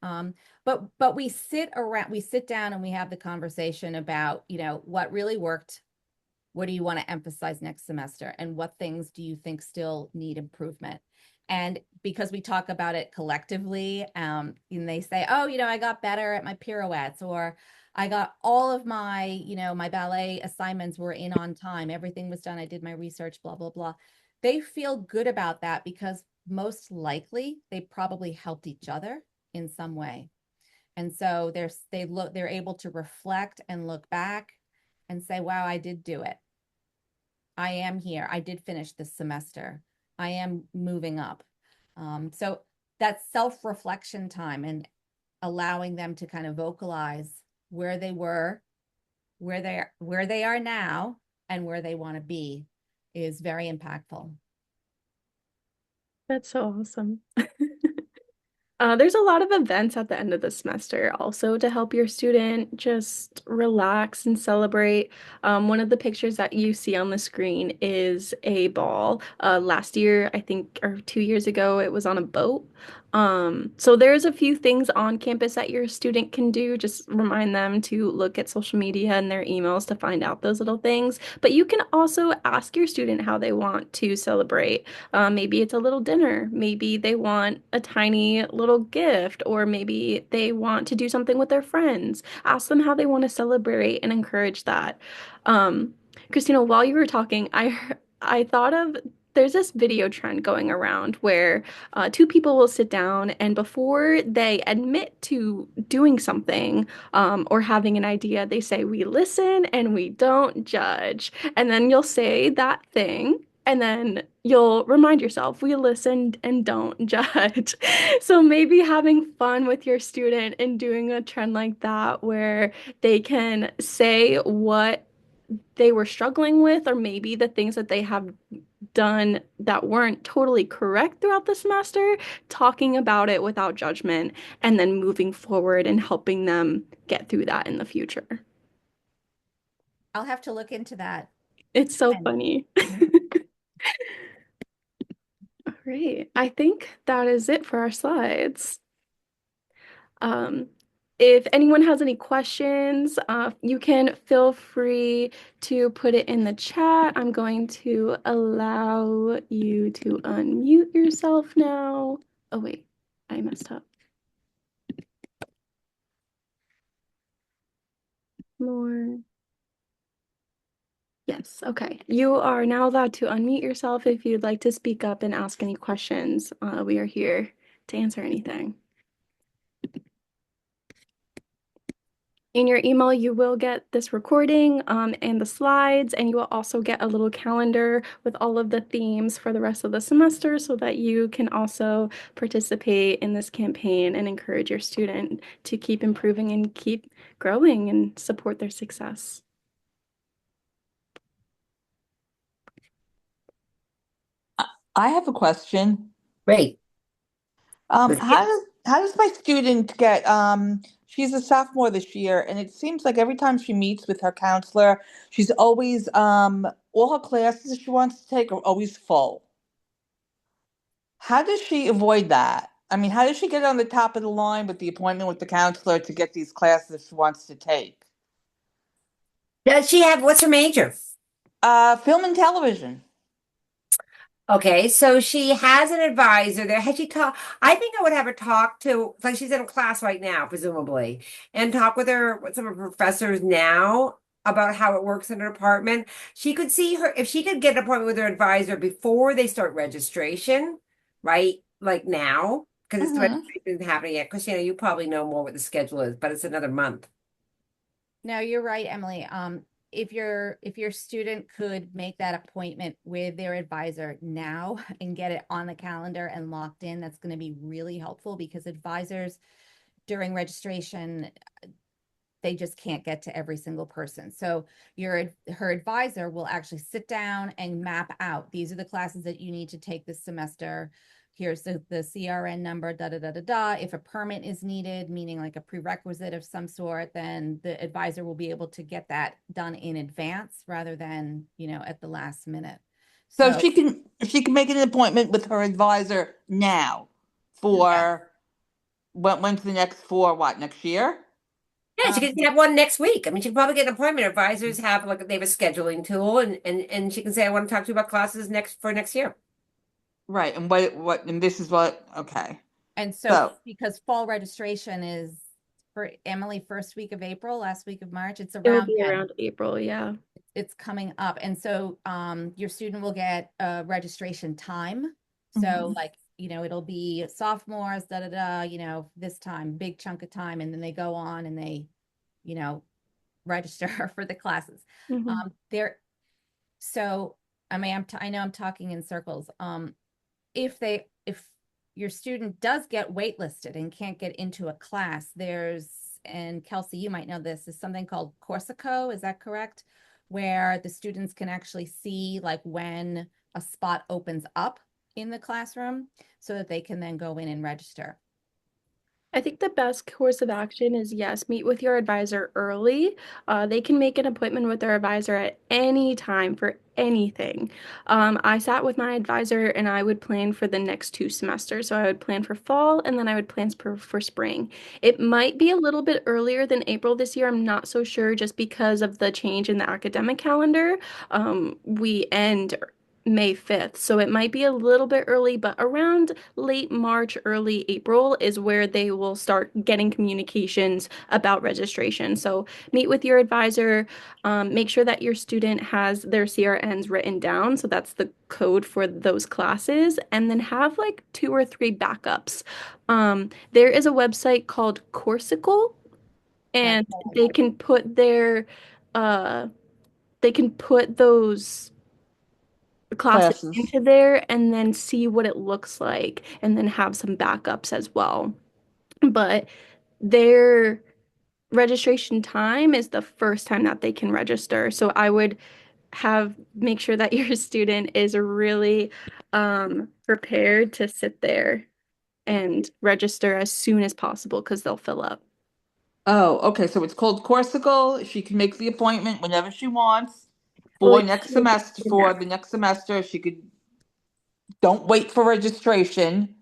Speaker 3: But we sit down and we have the conversation about, what really worked. What do you want to emphasize next semester? And what things do you think still need improvement? And because we talk about it collectively, and they say, oh, I got better at my pirouettes, or I got all of my, my ballet assignments were in on time. Everything was done. I did my research, blah, blah, blah. They feel good about that because most likely they probably helped each other in some way. And so they're able to reflect and look back and say, wow, I did do it. I am here. I did finish this semester. I am moving up. So that self-reflection time and allowing them to kind of vocalize where they were, where they are now, and where they want to be is very impactful.
Speaker 2: That's so awesome. There's a lot of events at the end of the semester also to help your student just relax and celebrate. One of the pictures that you see on the screen is a ball. Last year, I think, or 2 years ago, it was on a boat. So there's a few things on campus that your student can do. Just remind them to look at social media and their emails to find out those little things. But you can also ask your student how they want to celebrate. Maybe it's a little dinner. Maybe they want a tiny little gift, or maybe they want to do something with their friends. Ask them how they want to celebrate and encourage that. Um, Christina, while you were talking, I thought of there's this video trend going around where two people will sit down and before they admit to doing something or having an idea, they say, we listen and we don't judge. And then you'll say that thing. and then you'll remind yourself, we listened and don't judge. So maybe having fun with your student and doing a trend like that where they can say what they were struggling with, or maybe the things that they have done that weren't totally correct throughout the semester, talking about it without judgment, and then moving forward and helping them get through that in the future.
Speaker 3: I'll have to look into that.
Speaker 2: It's so
Speaker 3: And
Speaker 2: funny. All right. I think that is it for our slides. Um, if anyone has any questions, you can feel free to put it in the chat. I'm going to allow you to unmute yourself now. Oh, wait, I messed up. More. Yes, okay. You are now allowed to unmute yourself if you'd like to speak up and ask any questions. We are here to answer anything. In your email, you will get this recording and the slides, and you will also get a little calendar with all of the themes for the rest of the semester so that you can also participate in this campaign and encourage your student to keep improving and keep growing and support their success.
Speaker 4: I have a question.
Speaker 1: Great.
Speaker 4: How does my student get she's a sophomore this year, and it seems like every time she meets with her counselor, she's always all her classes she wants to take are always full. How does she avoid that? I mean, how does she get on the top of the line with the appointment with the counselor to get these classes she wants to take?
Speaker 1: Does she have, what's her major?
Speaker 4: Film and television.
Speaker 1: Okay, so she has an advisor there. Has she talked? I think I would have her talk to, like she's in a class right now, presumably, and talk with her, with some of her professors now about how it works in her department. She could see her, if she could get an appointment with her advisor before they start registration, right? Like now, because it's the
Speaker 4: Mm-hmm.
Speaker 1: registration isn't happening yet. Christina, you probably know more what the schedule is, but it's another month.
Speaker 3: no, you're right, Emily. If your student could make that appointment with their advisor now and get it on the calendar and locked in, that's going to be really helpful because advisors during registration, they just can't get to every single person. So her advisor will actually sit down and map out, these are the classes that you need to take this semester. Here's the CRN number, da, da, da, da, da. If a permit is needed, meaning like a prerequisite of some sort, then the advisor will be able to get that done in advance rather than, at the last minute.
Speaker 4: So
Speaker 3: So
Speaker 4: she can make an appointment with her advisor now
Speaker 3: yes.
Speaker 4: for when's the next for what next year?
Speaker 1: Yeah, she
Speaker 3: Um,
Speaker 1: could have one next week. I mean, she can probably get an appointment. Advisors have like they have a scheduling tool, and she can say, "I want to talk to you about classes next year."
Speaker 4: Right, and and this is what okay.
Speaker 3: and so
Speaker 4: So
Speaker 3: because fall registration is for Emily, first week of April, last week of March, it's
Speaker 2: It will
Speaker 3: around
Speaker 2: be
Speaker 3: then.
Speaker 2: around April, yeah.
Speaker 3: It's coming up. And so your student will get a registration time. So
Speaker 4: mhm.
Speaker 3: like, it'll be sophomores, da da da, this time, big chunk of time. And then they go on and they, you know, register for the classes.
Speaker 2: Mhm.
Speaker 3: There, so I mean, I know I'm talking in circles. If your student does get waitlisted and can't get into a class, and Kelsey, you might know this, is something called Corsico, is that correct? Where the students can actually see like when a spot opens up in the classroom so that they can then go in and register.
Speaker 2: I think the best course of action is yes, meet with your advisor early. They can make an appointment with their advisor at any time for anything. I sat with my advisor and I would plan for the next 2 semesters. So I would plan for fall and then I would plan for spring. It might be a little bit earlier than April this year. I'm not so sure just because of the change in the academic calendar. We end May 5th. So it might be a little bit early, but around late March, early April is where they will start getting communications about registration. So meet with your advisor, make sure that your student has their CRNs written down. So that's the code for those classes, and then have like 2 or 3 backups. There is a website called Corsical,
Speaker 3: That's
Speaker 2: and
Speaker 3: what I
Speaker 2: they
Speaker 3: heard.
Speaker 2: can put their uh, they can put those classes
Speaker 4: Classes.
Speaker 2: into there and then see what it looks like and then have some backups as well. But their registration time is the first time that they can register. So I would make sure that your student is really prepared to sit there and register as soon as possible because they'll fill up.
Speaker 4: Oh, okay. So it's called Corsical. She can make the appointment whenever she wants
Speaker 2: Well,
Speaker 4: for
Speaker 2: you
Speaker 4: next
Speaker 2: can make
Speaker 4: semester.
Speaker 2: it
Speaker 4: For
Speaker 2: now.
Speaker 4: the next semester, she could don't wait for registration,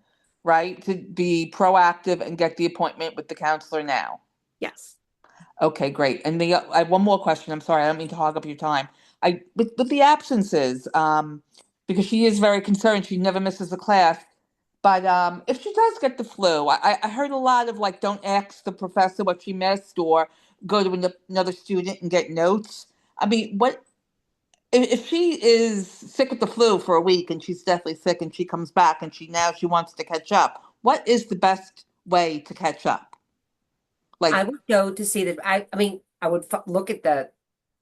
Speaker 4: right? To be proactive and get the appointment with the counselor now.
Speaker 2: Yes.
Speaker 4: Okay, great. And I have one more question. I'm sorry, I don't mean to hog up your time. With the absences, because she is very concerned, she never misses a class. But if she does get the flu, I heard a lot of like, don't ask the professor what she missed, or go to another student and get notes. I mean, what if she is sick with the flu for a week and she's deathly sick and she comes back and she wants to catch up? What is the best way to catch up?
Speaker 1: I
Speaker 4: Like,
Speaker 1: would go to see that. I mean, I would look at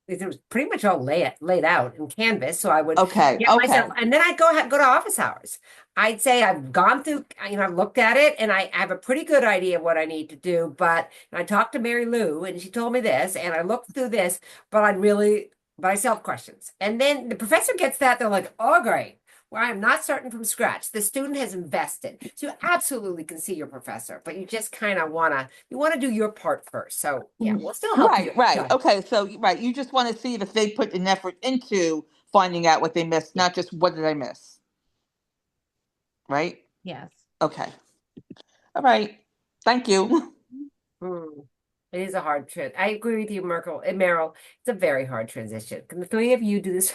Speaker 1: it was pretty much all laid out in Canvas. So I would
Speaker 4: okay,
Speaker 1: get myself,
Speaker 4: okay.
Speaker 1: and then I'd go to office hours. I'd say I've gone through, I've looked at it, and I have a pretty good idea of what I need to do. But and I talked to Mary Lou, and she told me this, and I looked through this, but but I self questions, and then the professor gets that. They're like, "Oh, great." Well, I'm not starting from scratch. The student has invested. So you absolutely can see your professor, but you just kind of you want to do your part first. So yeah, we'll still help you.
Speaker 4: Right, right.
Speaker 1: Try.
Speaker 4: Okay, so right, you just want to see if they put an effort into finding out what they missed,
Speaker 1: Yeah.
Speaker 4: not just what did I miss, right?
Speaker 3: Yes.
Speaker 4: Okay. All right. Thank you.
Speaker 1: Hmm. It is a hard I agree with you, Merkel and Meryl. It's a very hard transition. Can the three of you do this?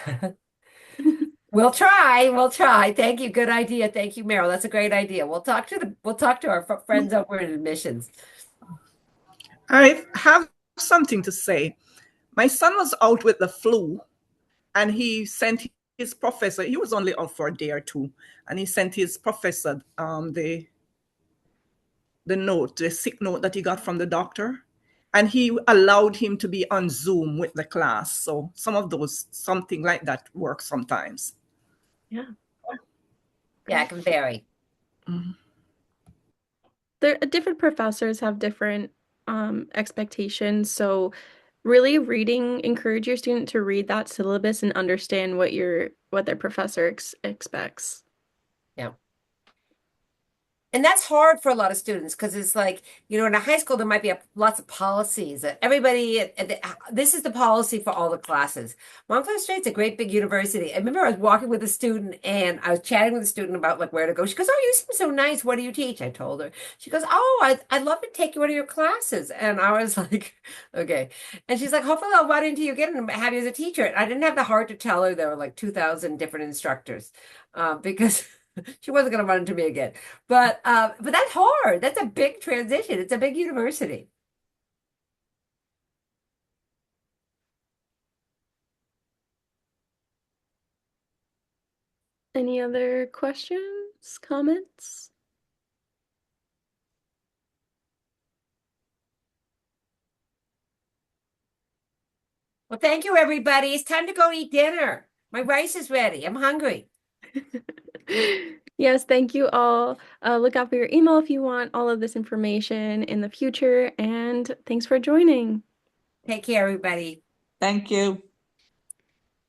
Speaker 1: We'll try. We'll try. Thank you. Good idea. Thank you, Meryl. That's a great idea. We'll talk to our friends over in admissions.
Speaker 5: I have something to say. My son was out with the flu, and he sent his professor. He was only out for a day or two, and he sent his professor the sick note that he got from the doctor, and he allowed him to be on Zoom with the class. So something like that works sometimes.
Speaker 2: Yeah.
Speaker 1: Yeah, it can vary.
Speaker 5: Mhm.
Speaker 2: Different professors have different expectations. So really encourage your student to read that syllabus and understand what their professor expects.
Speaker 1: Yeah. And that's hard for a lot of students because it's like, in a high school, there might be lots of policies that this is the policy for all the classes. Montclair State's a great big university. I remember I was walking with a student and I was chatting with a student about like where to go. She goes, "Oh, you seem so nice. What do you teach?" I told her. She goes, "Oh, I'd love to take you one of your classes." And I was like, okay. And she's like, "Hopefully I'll run into you again and have you as a teacher." And I didn't have the heart to tell her there were like 2,000 different instructors because she wasn't going to run into me again. But that's hard. That's a big transition. It's a big university.
Speaker 2: Any other questions, comments?
Speaker 1: Well, thank you, everybody. It's time to go eat dinner. My rice is ready. I'm hungry.
Speaker 2: Yes, thank you all. Look out for your email if you want all of this information in the future, and thanks for joining.
Speaker 1: Take care, everybody.
Speaker 4: Thank you.